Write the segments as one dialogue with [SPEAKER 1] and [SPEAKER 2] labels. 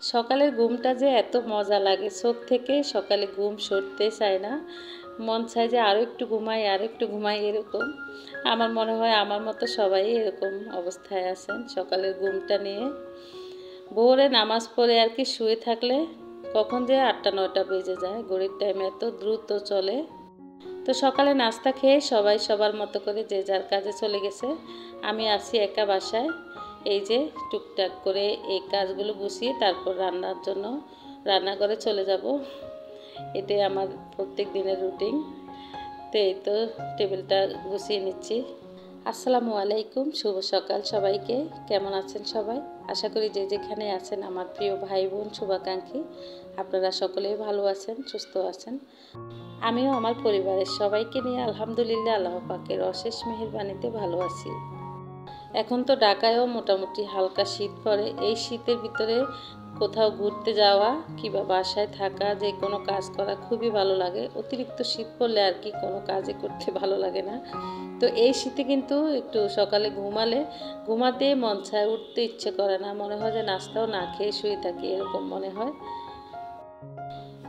[SPEAKER 1] সকালের ঘুমটা যে এত মজা লাগে, চোখ থেকে সকালে ঘুম সরতে চায় না, মন চায় যে আরও একটু ঘুমাই আরও একটু ঘুমাই এরকম। আমার মনে হয় আমার মতো সবাই এরকম অবস্থায় আছেন সকালের ঘুমটা নিয়ে। ভোরে নামাজ পড়ে আর কি শুয়ে থাকলে কখন যে 8টা 9টা বেজে যায়, ঘড়ির টাইম এত দ্রুত চলে। তো সকালে নাস্তা খেয়ে সবাই সবার মতো করে যে যার কাজে চলে গেছে, আমি আছি একা বাসায়। এই যে টুকটাক করে এই কাজগুলো গুছিয়ে তারপর রান্নার জন্য রান্নাঘরে চলে যাব। এটাই আমার প্রত্যেক দিনের রুটিন। তো এই তো টেবিলটা গুছিয়ে নিচ্ছি। আসসালামু আলাইকুম, শুভ সকাল সবাইকে। কেমন আছেন সবাই? আশা করি যে যেখানে আছেন আমার প্রিয় ভাই বোন শুভাকাঙ্ক্ষী, আপনারা সকলেই ভালো আছেন, সুস্থ আছেন। আমিও আমার পরিবারের সবাইকে নিয়ে আলহামদুলিল্লাহ আল্লাহ পাকের অশেষ মেহেরবানিতে ভালো আছি। এখন তো ঢাকায়ও মোটামুটি হালকা শীত পড়ে। এই শীতের ভিতরে কোথাও ঘুরতে যাওয়া কিংবা বাসায় থাকা, যে কোনো কাজ করা খুবই ভালো লাগে। অতিরিক্ত শীত পড়লে আর কি কোনো কাজই করতে ভালো লাগে না। তো এই শীতে কিন্তু একটু সকালে ঘুমাতে মন চায়, উঠতে ইচ্ছে করে না, মনে হয় যে নাস্তাও না খেয়ে শুয়ে থাকি এরকম মনে হয়।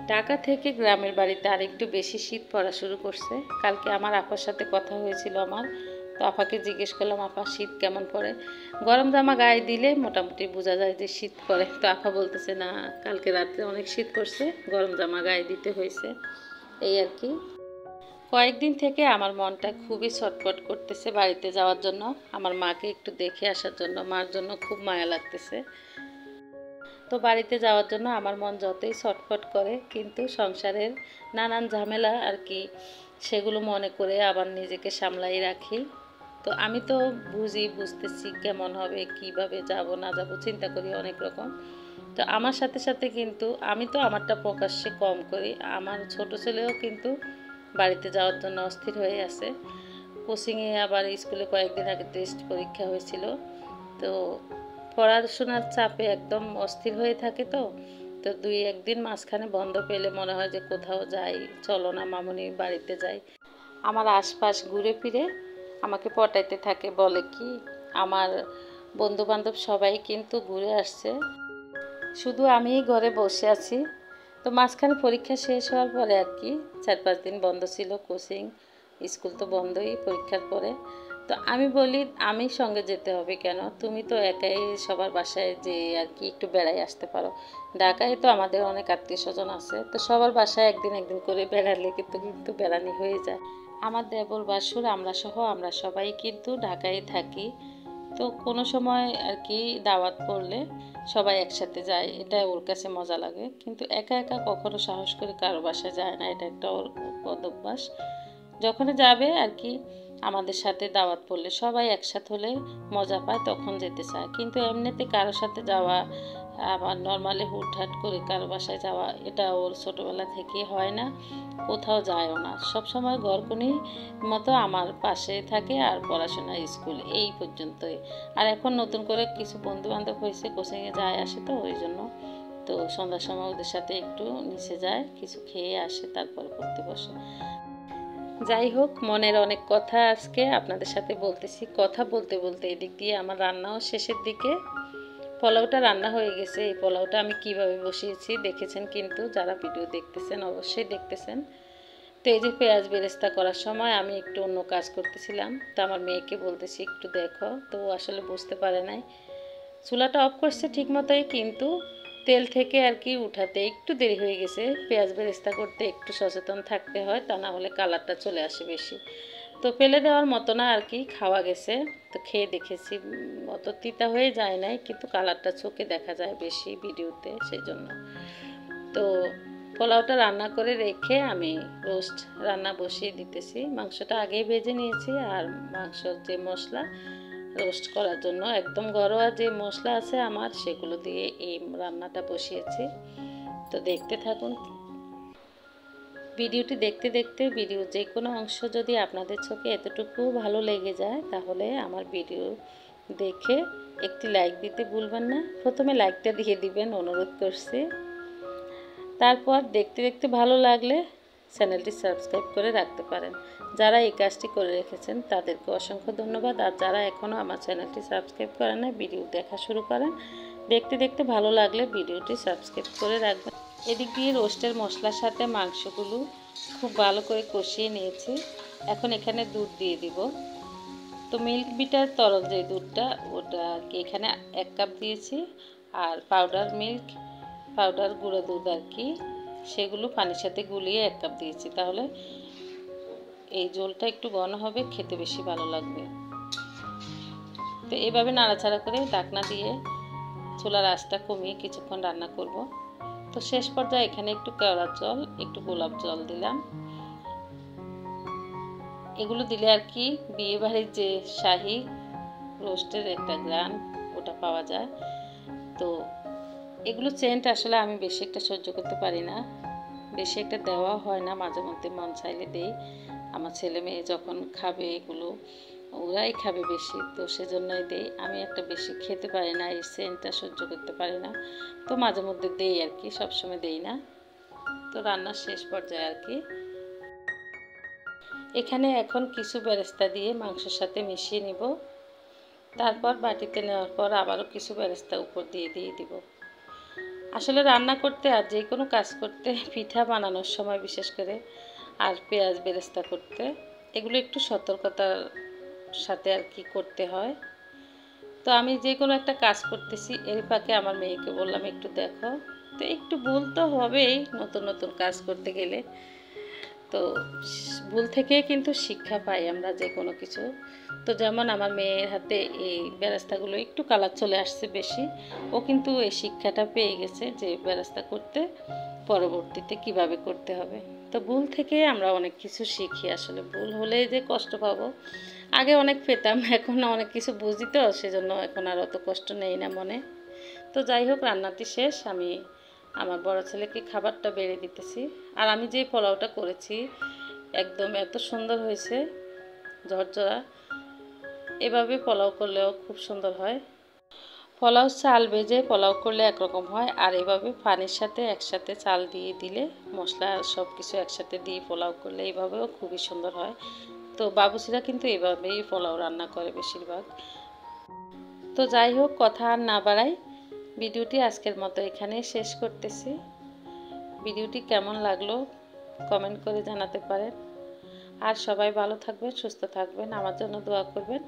[SPEAKER 1] ঢাকা থেকে গ্রামের বাড়িতে আর একটু বেশি শীত পড়া শুরু করছে। কালকে আমার আপার সাথে কথা হয়েছিল আমার, তো আপাকে জিজ্ঞেস করলাম আপা শীত কেমন পড়ে। গরম জামা গায়ে দিলে মোটামুটি বোঝা যায় যে শীত পড়ে। তো আপা বলতেছে না, কালকে রাত্রে অনেক শীত পড়ছে, গরম জামা গায়ে দিতে হয়েছে, এই আর কি। কয়েকদিন থেকে আমার মনটা খুবই ছটফট করতেছে বাড়িতে যাওয়ার জন্য, আমার মাকে একটু দেখে আসার জন্য। মার জন্য খুব মায়া লাগতেছে। তো বাড়িতে যাওয়ার জন্য আমার মন যতই ছটফট করে, কিন্তু সংসারের নানান ঝামেলা আর কি, সেগুলো মনে করে আবার নিজেকে সামলাই রাখি। তো আমি তো বুঝতেছি কেমন হবে, কিভাবে যাব না যাব চিন্তা করি অনেক রকম। তো আমার সাথে সাথে কিন্তু আমি তো আমারটা প্রকাশ্যে কম করি, আমার ছোট ছেলেও কিন্তু বাড়িতে যাওয়ার জন্য অস্থির হয়ে আছে। কোচিংয়ে আবার স্কুলে কয়েকদিন আগে টেস্ট পরীক্ষা হয়েছিল, তো পড়াশোনার চাপে একদম অস্থির হয়ে থাকে। তো তো 2-1 দিন মাঝখানে বন্ধ পেলে মনে হয় যে কোথাও যাই, চলো না মামুনি বাড়িতে যাই। আমার আশপাশ ঘুরে ফিরে আমাকে পটাইতে থাকে, বলে কি আমার বন্ধু বান্ধব সবাই কিন্তু ঘুরে আসছে, শুধু আমিই ঘরে বসে আছি। তো মাঝখানে পরীক্ষা শেষ হওয়ার পরে আর কি 4-5 দিন বন্ধ ছিল, কোচিং স্কুল তো বন্ধই পরীক্ষার পরে। তো আমি বলি আমি সঙ্গে যেতে হবে কেন, তুমি তো একাই সবার বাসায় যে আর কি একটু বেড়াই আসতে পারো। ঢাকায় তো আমাদের অনেক আত্মীয় স্বজন আছে, তো সবার বাসায় একদিন একদিন করে বেড়ালে কিন্তু বেড়ানি হয়ে যায়। আমার দেবর বাসুর আমরা সবাই কিন্তু ঢাকায় থাকি। তো কোনো সময় আর কি দাওয়াত পড়লে সবাই একসাথে যায়, এটা ওর কাছে মজা লাগে। কিন্তু একা একা কখনো সাহস করে কারো বাসায় যায় না, এটা একটা ওর বদ অভ্যাস। যখন যাবে আর কি আমাদের সাথে দাওয়াত পড়লে সবাই একসাথে হলে মজা পায়, তখন যেতে চায়। কিন্তু এমনিতে কারোর সাথে যাওয়া, আবার নর্মালি হুটহাট করে কারো বাসায় যাওয়া, এটা ওর ছোটোবেলা থেকে হয় না, কোথাও যায়ও না। সবসময় ঘরকুনি মতো আমার পাশে থাকে আর পড়াশোনা স্কুল এই পর্যন্তই। আর এখন নতুন করে কিছু বন্ধু বান্ধব হয়েছে, কোচিংয়ে যায় আসে, তো ওই জন্য তো সন্ধ্যার সময় ওদের সাথে একটু নিচে যায়, কিছু খেয়ে আসে, তারপর পড়তে বসে। যাই হোক, মনের অনেক কথা আজকে আপনাদের সাথে বলতেছি। কথা বলতে বলতে এদিক দিয়ে আমার রান্নাও শেষের দিকে। পোলাওটা রান্না হয়ে গেছে। এই পোলাওটা আমি কিভাবে বসিয়েছি দেখেছেন, কিন্তু যারা ভিডিও দেখতেছেন অবশ্যই দেখতেছেন। তো এই যে পেঁয়াজ বেরেস্তা করার সময় আমি একটু অন্য কাজ করতেছিলাম, তো আমার মেয়েকে বলতেছি একটু দেখো, তো ও আসলে বুঝতে পারে নাই। চুলাটা অফ করছে ঠিক মতোই, কিন্তু তেল থেকে আর কি উঠাতে একটু দেরি হয়ে গেছে। পেঁয়াজ বেরেস্তা করতে একটু সচেতন থাকতে হয়, তা না হলে কালারটা চলে আসে বেশি। তো ফেলে দেওয়ার মতো না আর কি, খাওয়া গেছে। তো খেয়ে দেখেছি অত তিতা হয়ে যায় নাই, কিন্তু কালারটা চোখে দেখা যায় বেশি ভিডিওতে, সেই জন্য। তো পোলাওটা রান্না করে রেখে আমি রোস্ট রান্না বসিয়ে দিতেছি। মাংসটা আগেই ভেজে নিয়েছি, আর মাংসর যে মশলা রোস্ট করার জন্য একদম ঘরোয়া যে মশলা আছে আমার, সেগুলো দিয়ে এই রান্নাটা বসিয়েছি। তো দেখতে থাকুন ভিডিওটি। দেখতে দেখতে ভিডিও যে কোনো অংশ যদি আপনাদের চোখে এতটুকু ভালো লেগে যায়, তাহলে আমার ভিডিও দেখে একটি লাইক দিতে ভুলবেন না। প্রথমে লাইকটা দিয়ে দিবেন, অনুরোধ করছি। তারপর দেখতে দেখতে ভালো লাগলে চ্যানেলটি সাবস্ক্রাইব করে রাখতে পারেন। যারা এই কাজটি করে রেখেছেন তাদেরকে অসংখ্য ধন্যবাদ। আর যারা এখনও আমার চ্যানেলটি সাবস্ক্রাইব করেন না, ভিডিও দেখা শুরু করেন, দেখতে দেখতে ভালো লাগলে ভিডিওটি সাবস্ক্রাইব করে রাখবেন। এদিক দিয়ে রোস্টের মশলার সাথে মাংসগুলো খুব ভালো করে কষিয়ে নিয়েছি। এখন এখানে দুধ দিয়ে দিব। তো মিল্ক বিটার তরল যে দুধটা ওটা কি এখানে 1 কাপ দিয়েছি, আর পাউডার গুঁড়ো দুধ আর কি, সেগুলো পানির সাথে গুলিয়ে 1 কাপ দিয়েছি। তাহলে এই ঝোলটা একটু ঘন হবে, খেতে বেশি ভালো লাগবে। তো এইভাবে নাড়াচাড়া করে ঢাকনা দিয়ে চুলার আঁচটা কমিয়ে কিছুক্ষণ রান্না করব। তো শেষ পর্যায়ে এখানে একটু কেওড়ার জল, একটু গোলাপ জল দিলাম। এগুলো দিলে আর কি বিয়েবাড়ির যে শাহী রোস্টের একটা গ্রান ওটা পাওয়া যায়। তো এগুলো সেন্ট আসলে আমি বেশি একটা সহ্য করতে পারি না, বেশি একটা দেওয়া হয় না, মাঝে মধ্যে মন চাইলে দেই। আমার ছেলে মেয়ে যখন খাবে এগুলো ওরাই খাবে বেশি, তো সেজন্যই দেই। আমি একটা বেশি খেতে পারি না, এই সেন্টটা সহ্য করতে পারি না, তো মাঝে মধ্যে দেই আর কি, সবসময় দেই না। তো রান্নার শেষ পর্যায়ে আর কি এখানে এখন কিছু বেরেস্তা দিয়ে মাংসের সাথে মিশিয়ে নিব। তারপর বাটিতে নেওয়ার পর আবারও কিছু বেরেস্তা উপর দিয়ে দিব। আসলে রান্না করতে আর যে কোনো কাজ করতে, পিঠা বানানোর সময় বিশেষ করে, আর পেঁয়াজ বেরেস্তা করতে, এগুলো একটু সতর্কতার সাথে আর কি করতে হয়। তো আমি যে কোনো একটা কাজ করতেছি, এর ফাঁকে আমার মেয়েকে বললাম একটু দেখো। তো একটু ভুল তো হবেই নতুন নতুন কাজ করতে গেলে, তো ভুল থেকে কিন্তু শিক্ষা পাই আমরা যে কোনো কিছু। তো যেমন আমার মেয়ের হাতে এই বেরেস্তাগুলো একটু কালার চলে আসছে বেশি, ও কিন্তু এই শিক্ষাটা পেয়ে গেছে যে বেরেস্তা করতে পরবর্তীতে কিভাবে করতে হবে। তো ভুল থেকে আমরা অনেক কিছু শিখি। আসলে ভুল হলে যে কষ্ট পাবো, আগে অনেক পেতাম, এখন অনেক কিছু বুঝি, তো সেজন্য এখন আর অত কষ্ট নেই না মনে। তো যাই হোক, রান্নাটি শেষ। আমি আমার বড় ছেলেকে খাবারটা বেড়ে দিতেছি। আর আমি যে পোলাওটা করেছি একদম এত সুন্দর হয়েছে, ঝরঝরা। এভাবে পোলাও করলেও খুব সুন্দর হয়। পোলাও চাল ভেজে পোলাও করলে একরকম হয়, আর এভাবে পানির সাথে একসাথে চাল দিয়ে দিলে, মশলা সব কিছু একসাথে দিয়ে পোলাও করলে এইভাবেও খুবই সুন্দর হয়। তো বাবুসিরা কিন্তু এভাবেই পোলাও রান্না করে বেশিরভাগ। তো যাই হোক, কথা আর না বাড়াই, ভিডিওটি আজকের মতো এখানেই শেষ করতেছি। ভিডিওটি কেমন লাগলো কমেন্ট করে জানাতে পারেন। আর সবাই ভালো থাকবেন, সুস্থ থাকবেন, আমার জন্য দোয়া করবেন।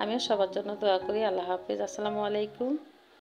[SPEAKER 1] আমিও সবার জন্য দোয়া করি। আল্লাহ হাফেজ, আসসালামু আলাইকুম।